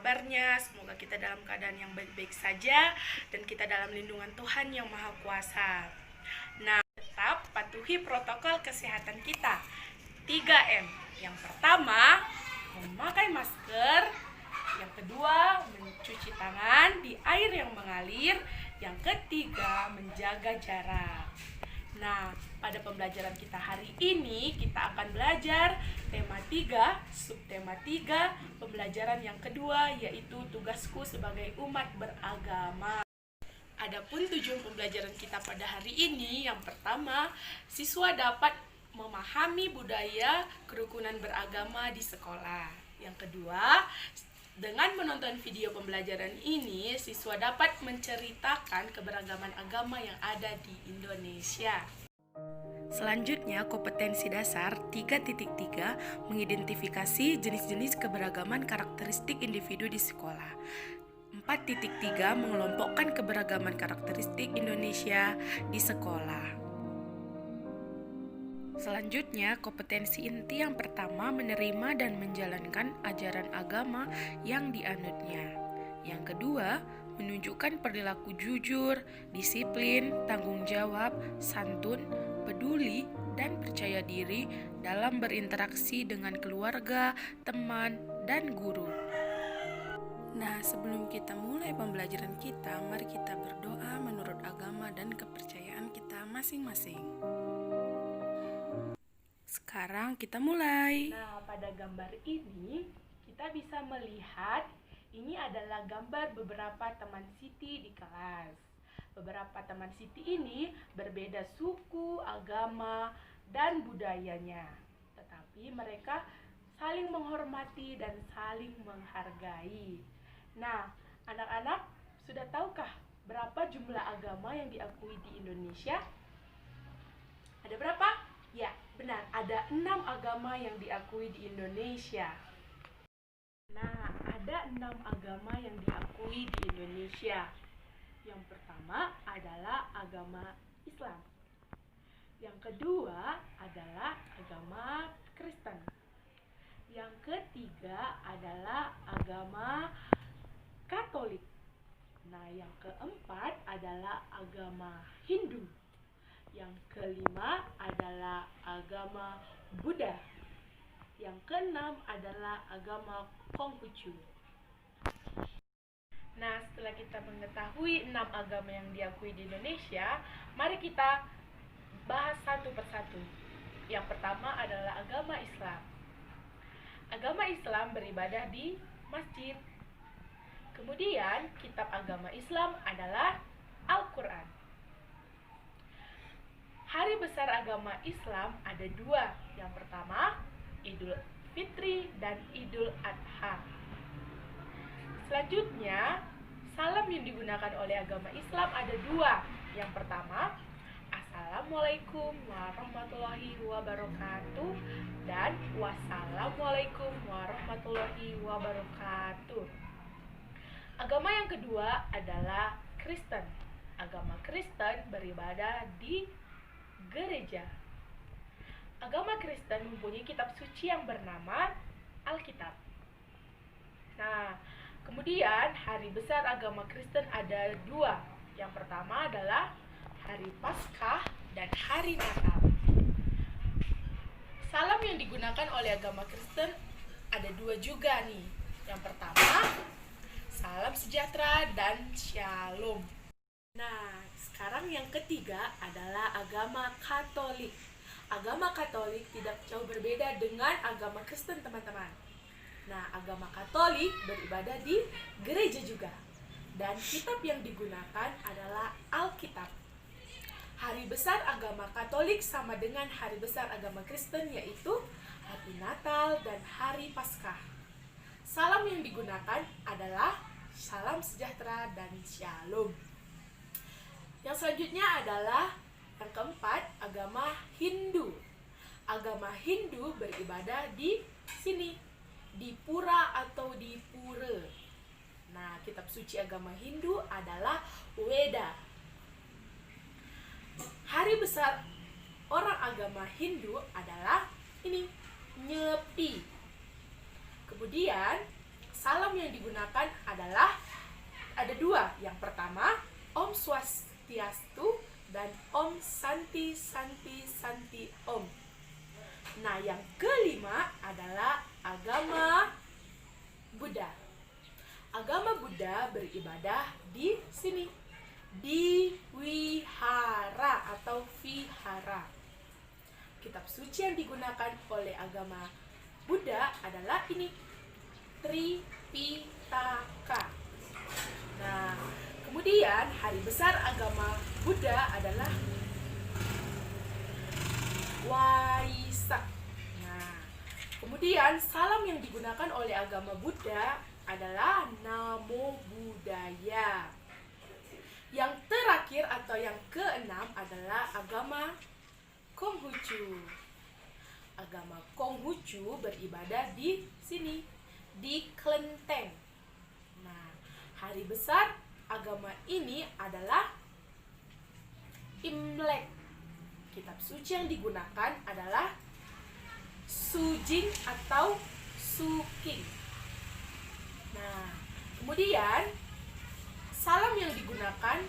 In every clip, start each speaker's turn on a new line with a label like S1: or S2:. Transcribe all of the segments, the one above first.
S1: kabarnya? Semoga kita dalam keadaan yang baik-baik saja dan kita dalam lindungan Tuhan yang Maha Kuasa. Nah, tetap patuhi protokol kesehatan kita. 3M. Yang pertama, memakai masker. Yang kedua, mencuci tangan di air yang mengalir. Yang ketiga, menjaga jarak. Nah, pada pembelajaran kita hari ini, kita akan belajar tema 3, subtema 3, pembelajaran yang kedua, yaitu tugasku sebagai umat beragama. Adapun tujuan pembelajaran kita pada hari ini, yang pertama, siswa dapat memahami budaya kerukunan beragama di sekolah. Yang kedua, dengan menonton video pembelajaran ini, siswa dapat menceritakan keberagaman agama yang ada di Indonesia. Selanjutnya, kompetensi dasar 3.3 mengidentifikasi jenis-jenis keberagaman karakteristik individu di sekolah. 4.3 mengelompokkan keberagaman karakteristik Indonesia di sekolah. Selanjutnya, kompetensi inti yang pertama menerima dan menjalankan ajaran agama yang dianutnya. Yang kedua, menunjukkan perilaku jujur, disiplin, tanggung jawab, santun, peduli, dan percaya diri dalam berinteraksi dengan keluarga, teman, dan guru. Nah, sebelum kita mulai pembelajaran kita, mari kita berdoa menurut agama dan kepercayaan kita masing-masing. Sekarang kita mulai. Nah, pada gambar ini kita bisa melihat ini adalah gambar beberapa teman Siti di kelas. Beberapa teman Siti ini berbeda suku, agama, dan budayanya. Tetapi mereka saling menghormati dan saling menghargai. Nah, anak-anak sudah tahukah berapa jumlah agama yang diakui di Indonesia? Ada berapa? Ya, benar, ada 6 agama yang diakui di Indonesia. Nah, ada 6 agama yang diakui di Indonesia. Yang pertama adalah agama Islam. Yang kedua adalah agama Kristen. Yang ketiga adalah agama Katolik. Nah, yang keempat adalah agama Hindu. Yang kelima adalah agama Buddha. Yang keenam adalah agama Konghucu. Nah, setelah kita mengetahui 6 agama yang diakui di Indonesia, mari kita bahas satu persatu. Yang pertama adalah agama Islam. Agama Islam beribadah di masjid. Kemudian, kitab agama Islam adalah Al-Quran. Hari besar agama Islam ada 2. Yang pertama, Idul Fitri dan Idul Adha. Selanjutnya, salam yang digunakan oleh agama Islam ada 2. Yang pertama, Assalamualaikum warahmatullahi wabarakatuh dan Wassalamualaikum warahmatullahi wabarakatuh. Agama yang kedua adalah Kristen. Agama Kristen beribadah di gereja. Agama Kristen mempunyai kitab suci yang bernama Alkitab. Nah, kemudian hari besar agama Kristen ada 2. Yang pertama adalah hari Paskah dan hari Natal. Salam yang digunakan oleh agama Kristen ada 2 juga nih. Yang pertama, salam sejahtera dan shalom. Nah, sekarang yang ketiga adalah agama Katolik. Agama Katolik tidak jauh berbeda dengan agama Kristen, teman-teman. Nah, agama Katolik beribadah di gereja juga. Dan kitab yang digunakan adalah Alkitab. Hari besar agama Katolik sama dengan hari besar agama Kristen, yaitu hari Natal dan hari Paskah. Salam yang digunakan adalah salam sejahtera dan shalom. Yang selanjutnya adalah yang keempat, agama Hindu. Agama Hindu beribadah di sini, di pura atau di pura. Nah, kitab suci agama Hindu adalah Weda. Hari besar orang agama Hindu adalah ini, Nyepi. Kemudian salam yang digunakan adalah ada dua. Yang pertama, Om Swastiastu dan Om Santi Santi Santi Om. Nah, yang kelima adalah agama Buddha. Agama Buddha beribadah di sini, di wihara atau vihara. Kitab suci yang digunakan oleh agama Buddha adalah ini, Tripitaka. Nah, kemudian hari besar agama Buddha adalah Waisak. Nah, kemudian salam yang digunakan oleh agama Buddha adalah Namo Buddhaya. Yang terakhir atau yang keenam adalah agama Konghucu. Agama Konghucu beribadah di sini, di Kelenteng. Nah, hari besar agama ini adalah Imlek. Kitab suci yang digunakan adalah Sujing atau Suking. Nah, kemudian salam yang digunakan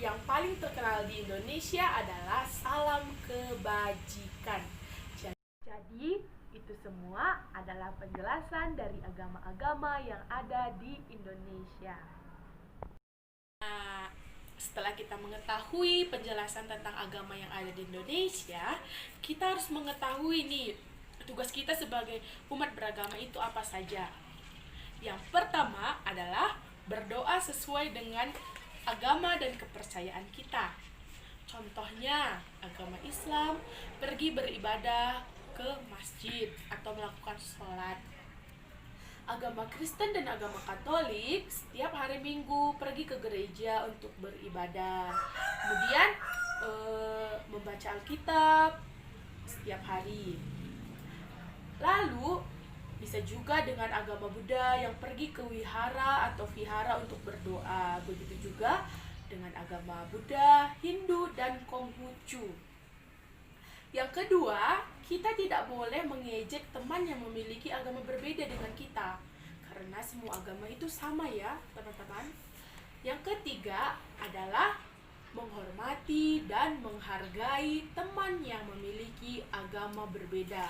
S1: yang paling terkenal di Indonesia adalah salam kebajikan. Jadi, itu semua adalah penjelasan dari agama-agama yang ada di Indonesia. Nah, setelah kita mengetahui penjelasan tentang agama yang ada di Indonesia, kita harus mengetahui nih, tugas kita sebagai umat beragama itu apa saja. Yang pertama adalah berdoa sesuai dengan agama dan kepercayaan kita. Contohnya, agama Islam pergi beribadah ke masjid atau melakukan sholat. Agama Kristen dan agama Katolik setiap hari Minggu pergi ke gereja untuk beribadah. Kemudian membaca Alkitab setiap hari. Lalu bisa juga dengan agama Buddha yang pergi ke wihara atau vihara untuk berdoa. Begitu juga dengan agama Buddha, Hindu, dan Konghucu. Yang kedua, kita tidak boleh mengejek teman yang memiliki agama berbeda dengan kita, karena semua agama itu sama ya, teman-teman. Yang ketiga adalah menghormati dan menghargai teman yang memiliki agama berbeda.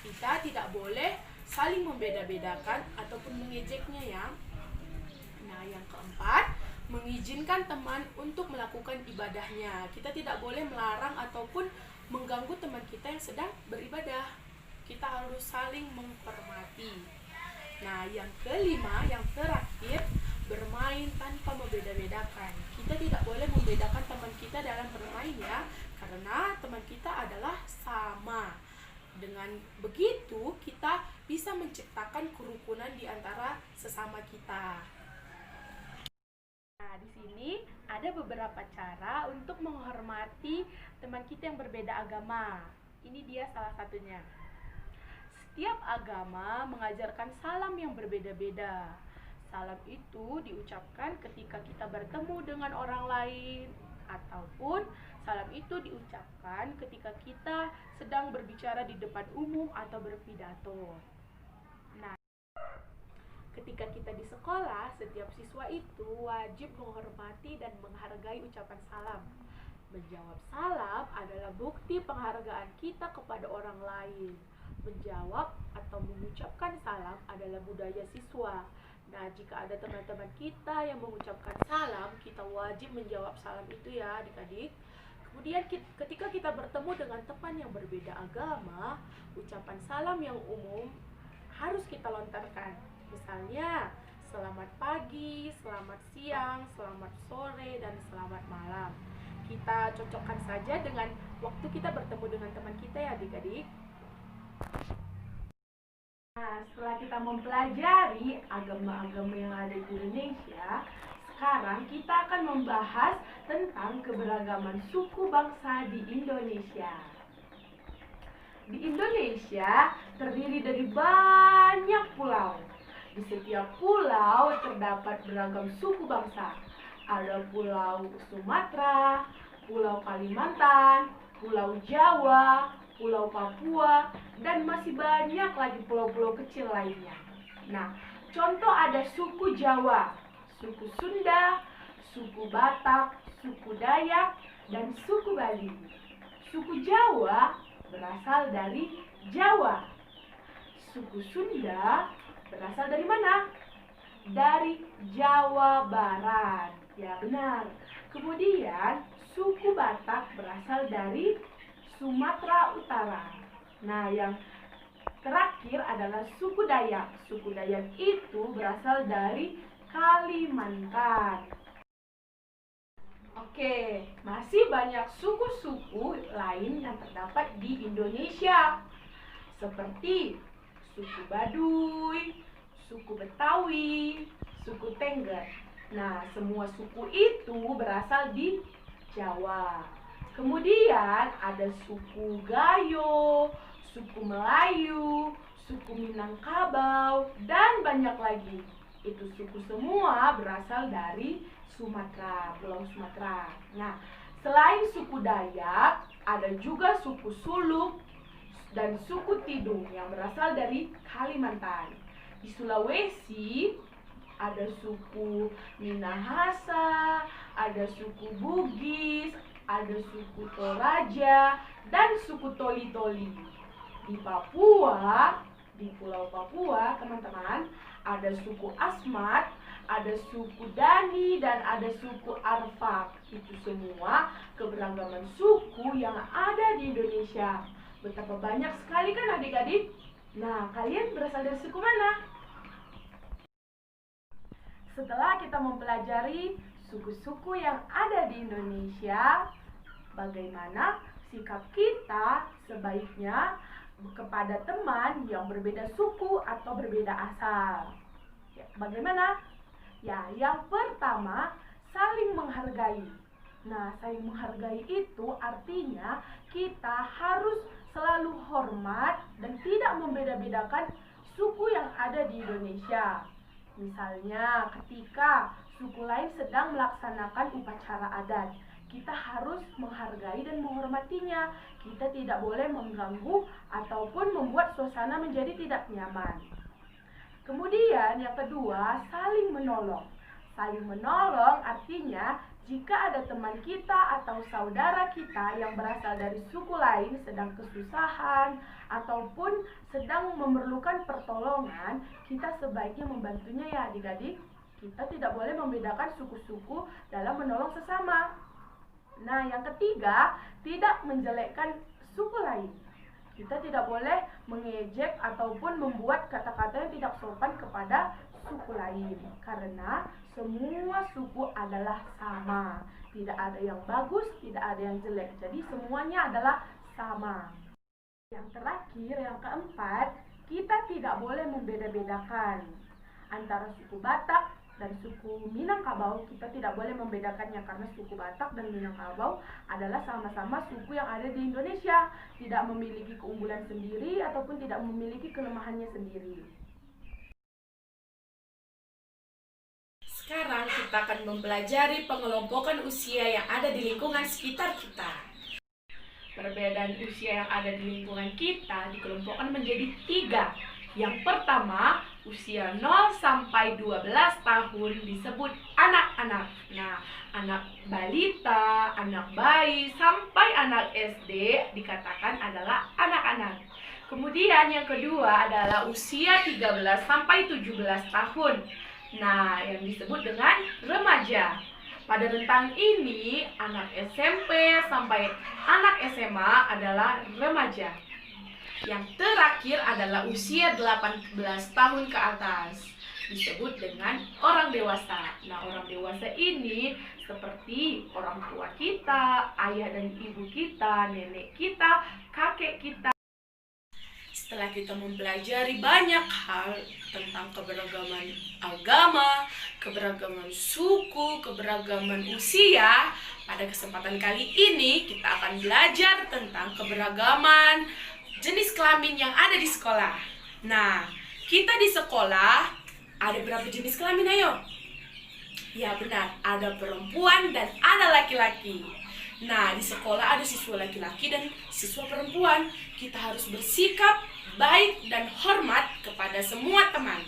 S1: Kita tidak boleh saling membeda-bedakan ataupun mengejeknya ya. Nah, yang keempat, mengizinkan teman untuk melakukan ibadahnya. Kita tidak boleh melarang ataupun mengganggu teman kita yang sedang beribadah. Kita harus saling menghormati. Nah, yang kelima, yang terakhir, bermain tanpa membeda-bedakan. Kita tidak boleh membedakan teman kita dalam bermain ya, karena teman kita adalah sama. Dengan begitu, kita bisa menciptakan kerukunan di antara sesama kita. Nah, di sini ada beberapa cara untuk menghormati teman kita yang berbeda agama. Ini dia salah satunya. Setiap agama mengajarkan salam yang berbeda-beda. Salam itu diucapkan ketika kita bertemu dengan orang lain, ataupun salam itu diucapkan ketika kita sedang berbicara di depan umum atau berpidato. Nah, ketika kita di sekolah, setiap siswa itu wajib menghormati dan menghargai ucapan salam. Menjawab salam adalah bukti penghargaan kita kepada orang lain. Menjawab atau mengucapkan salam adalah budaya siswa. Nah, jika ada teman-teman kita yang mengucapkan salam, kita wajib menjawab salam itu ya adik-adik. Kemudian ketika kita bertemu dengan teman yang berbeda agama, ucapan salam yang umum harus kita lontarkan. Misalnya, selamat pagi, selamat siang, selamat sore, dan selamat malam. Kita cocokkan saja dengan waktu kita bertemu dengan teman kita ya adik-adik. Nah, setelah kita mempelajari agama-agama yang ada di Indonesia, sekarang kita akan membahas tentang keberagaman suku bangsa di Indonesia. Di Indonesia terdiri dari banyak pulau. Di setiap pulau terdapat beragam suku bangsa. Ada Pulau Sumatera, Pulau Kalimantan, Pulau Jawa, Pulau Papua, dan masih banyak lagi pulau-pulau kecil lainnya. Nah, Contoh ada suku Jawa, suku Sunda, suku Batak, suku Dayak, dan suku Bali. Suku Jawa berasal dari Jawa. Suku Sunda berasal dari mana? Dari Jawa Barat. Ya, benar. Kemudian suku Batak berasal dari Sumatera Utara. Nah, yang terakhir adalah suku Dayak. Suku Dayak itu berasal dari Kalimantan. Oke, masih banyak suku-suku lain yang terdapat di Indonesia. Seperti suku Baduy, suku Betawi, suku Tengger. Nah, semua suku itu berasal di Jawa. Kemudian ada suku Gayo, suku Melayu, suku Minangkabau, dan banyak lagi. Itu suku semua berasal dari Sumatera, Pulau Sumatera. Nah, selain suku Dayak, ada juga suku Suluk dan suku Tidung yang berasal dari Kalimantan. Di Sulawesi ada suku Minahasa, ada suku Bugis, ada suku Toraja, dan suku Toli-Toli. Di Papua, di Pulau Papua, teman-teman, ada suku Asmat, ada suku Dani, dan ada suku Arfak. Itu semua keberagaman suku yang ada di Indonesia. Betapa banyak sekali kan adik-adik? Nah, kalian berasal dari suku mana? Setelah kita mempelajari suku-suku yang ada di Indonesia, bagaimana sikap kita sebaiknya kepada teman yang berbeda suku atau berbeda asal? Ya, bagaimana? Ya, yang pertama, saling menghargai. Nah, saling menghargai itu artinya kita harus selalu hormat dan tidak membeda-bedakan suku yang ada di Indonesia. Misalnya, ketika suku lain sedang melaksanakan upacara adat, kita harus menghargai dan menghormatinya. Kita tidak boleh mengganggu ataupun membuat suasana menjadi tidak nyaman. Kemudian yang kedua, saling menolong. Saling menolong artinya jika ada teman kita atau saudara kita yang berasal dari suku lain sedang kesusahan ataupun sedang memerlukan pertolongan, kita sebaiknya membantunya ya adik-adik. Kita tidak boleh membedakan suku-suku dalam menolong sesama. Nah, yang ketiga, tidak menjelekkan suku lain. Kita tidak boleh mengejek ataupun membuat kata-kata yang tidak sopan kepada suku lain. Karena semua suku adalah sama. Tidak ada yang bagus, tidak ada yang jelek. Jadi semuanya adalah sama. Yang terakhir, yang keempat, kita tidak boleh membeda-bedakan antara suku Batak dan suku Minangkabau. Kita tidak boleh membedakannya karena suku Batak dan Minangkabau adalah sama-sama suku yang ada di Indonesia, tidak memiliki keunggulan sendiri ataupun tidak memiliki kelemahannya sendiri. Sekarang kita akan mempelajari pengelompokan usia yang ada di lingkungan sekitar kita. Perbedaan usia yang ada di lingkungan kita dikelompokkan menjadi 3. Yang pertama, usia 0 sampai 12 tahun disebut anak-anak. Nah, anak balita, anak bayi, sampai anak SD dikatakan adalah anak-anak. Kemudian yang kedua adalah usia 13 sampai 17 tahun. Nah, yang disebut dengan remaja. Pada rentang ini, anak SMP sampai anak SMA adalah remaja. Yang terakhir adalah usia 18 tahun ke atas, disebut dengan orang dewasa. Nah, orang dewasa ini seperti orang tua kita, ayah dan ibu kita, nenek kita, kakek kita. Setelah kita mempelajari banyak hal tentang keberagaman agama, keberagaman suku, keberagaman usia, pada kesempatan kali ini kita akan belajar tentang keberagaman jenis kelamin yang ada di sekolah. Nah, kita di sekolah ada berapa jenis kelamin, ayo? Ya benar, ada perempuan dan ada laki-laki. Nah, di sekolah ada siswa laki-laki dan siswa perempuan. Kita harus bersikap baik dan hormat kepada semua teman.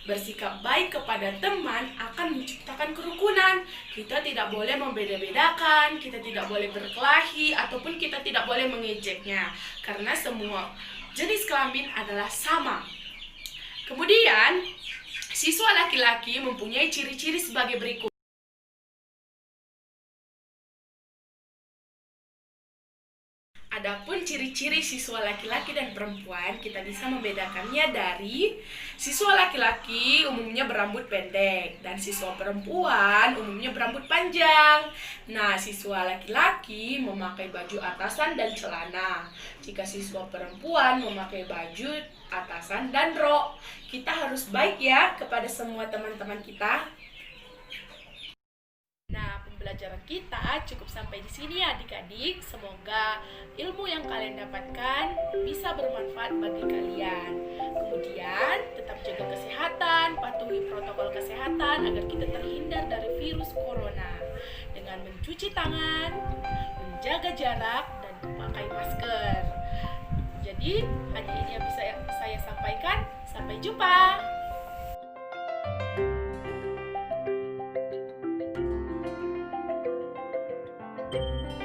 S1: Bersikap baik kepada teman akan menciptakan kerukunan. Kita tidak boleh membeda-bedakan, kita tidak boleh berkelahi, ataupun kita tidak boleh mengejeknya. Karena semua jenis kelamin adalah sama. Kemudian, siswa laki-laki mempunyai ciri-ciri sebagai berikut. Adapun ciri-ciri siswa laki-laki dan perempuan, kita bisa membedakannya dari siswa laki-laki umumnya berambut pendek dan siswa perempuan umumnya berambut panjang. Nah, siswa laki-laki memakai baju atasan dan celana. Jika siswa perempuan memakai baju atasan dan rok. Kita harus baik ya kepada semua teman-teman kita. Nah, pembelajaran kita cukup sampai di sini ya adik-adik. Semoga ilmu yang kalian dapatkan bisa bermanfaat bagi kalian. Kemudian, tetap jaga kesehatan, patuhi protokol kesehatan agar kita terhindar dari virus corona dengan mencuci tangan, menjaga jarak, dan memakai masker. Jadi, hanya ini yang bisa saya sampaikan. Sampai jumpa. Thank you.